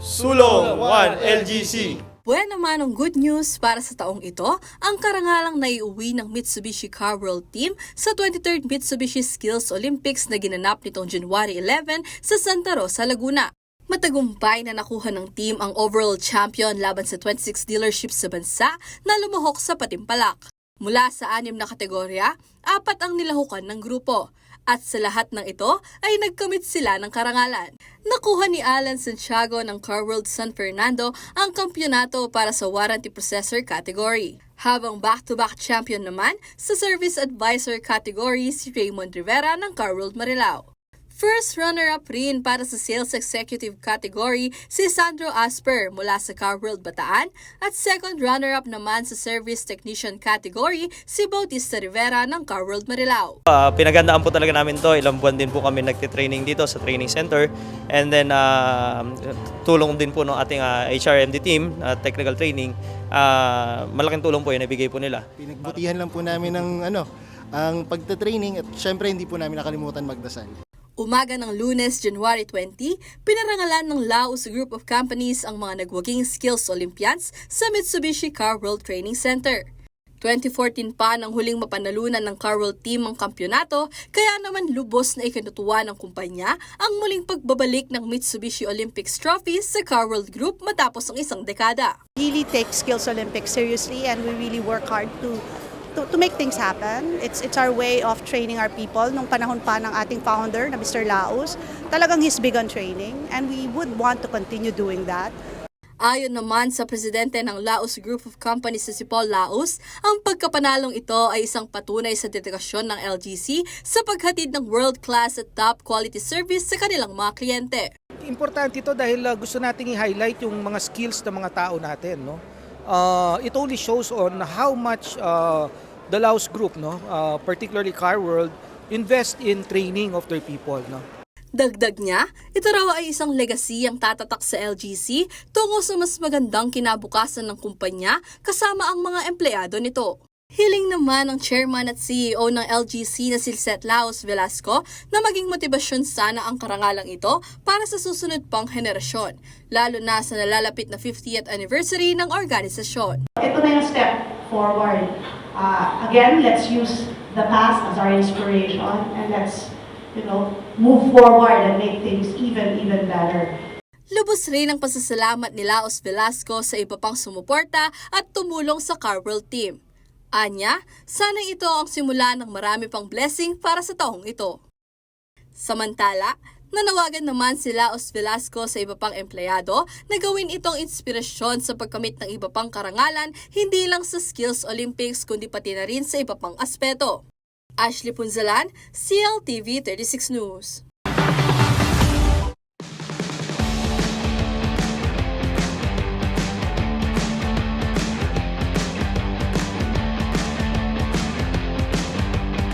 Sulong 1 LGC. Buwan naman ang good news para sa taong ito, ang karangalang naiuwi ng Mitsubishi Car World Team sa 23rd Mitsubishi Skills Olympics na ginanap nitong January 11 sa Santa Rosa, Laguna. Matagumpay na nakuha ng team ang overall champion laban sa 26 dealerships sa bansa na lumuhok sa patimpalak. Mula sa 6 na kategorya, 4 ang nilahukan ng grupo. At sa lahat ng ito ay nagkamit sila ng karangalan. Nakuha ni Alan Santiago ng Car World San Fernando ang kampyonato para sa warranty processor category. Habang back-to-back champion naman sa service advisor category si Raymond Rivera ng Car World Marilao. First runner-up rin para sa Sales Executive category si Sandro Asper mula sa Car World Bataan at second runner-up naman sa Service Technician category si Bautista Rivera ng Car World Marilao. Pinagandaan po talaga namin to. Ilang buwan din po kami nagtitraining dito sa training center, and then tulong din po ng ating HRMD team, technical training. Malaking tulong po yun ibigay po nila. Pinagbutihan lang po namin ng ang pagta-training at syempre hindi po namin nakalimutan magdasal. Umaga ng Lunes, January 20, pinarangalan ng Laos Group of Companies ang mga nagwaging Skills Olympians sa Mitsubishi Car World Training Center. 2014 pa nang huling mapanalunan ng Car World Team ang kampyonato, kaya naman lubos na ikinutuwa ng kumpanya ang muling pagbabalik ng Mitsubishi Olympics trophies sa Car World Group matapos ang isang dekada. Really take Skills Olympics seriously, and we really work hard to make things happen. It's our way of training our people. Nung panahon pa ng ating founder na Mr. Laos, talagang he's big on training, and we would want to continue doing that. Ayon naman sa presidente ng Laos Group of Companies si Paul Laos, ang pagkapanalong ito ay isang patunay sa dedikasyon ng LGC sa paghatid ng world-class at top-quality service sa kanilang mga kliyente. Importante ito dahil gusto nating i-highlight yung mga skills ng mga tao natin, no? It only shows on how much the Laos Group, particularly Car World, invest in training of their people. Dagdag niya, ito raw ay isang legacy ang tatatak sa LGC tungo sa mas magandang kinabukasan ng kumpanya kasama ang mga empleyado nito. Hiling naman ng chairman at CEO ng LGC na si Seth Laos Velasco na maging motibasyon sana ang karangalang ito para sa susunod pang henerasyon, lalo na sa nalalapit na 50th anniversary ng organisasyon. Ito na yung step forward. Again, let's use the past as our inspiration, and let's move forward and make things even better. Lubos rin ang pasasalamat ni Laos Velasco sa iba pang sumuporta at tumulong sa Car World Team. Anya, sana ito ang simula ng marami pang blessing para sa taong ito. Samantala, nanawagan naman si Laos Velasco sa iba pang empleyado na gawin itong inspirasyon sa pagkamit ng iba pang karangalan hindi lang sa Skills Olympics kundi pati na rin sa iba pang aspeto. Ashley Punzalan, CLTV 36 News.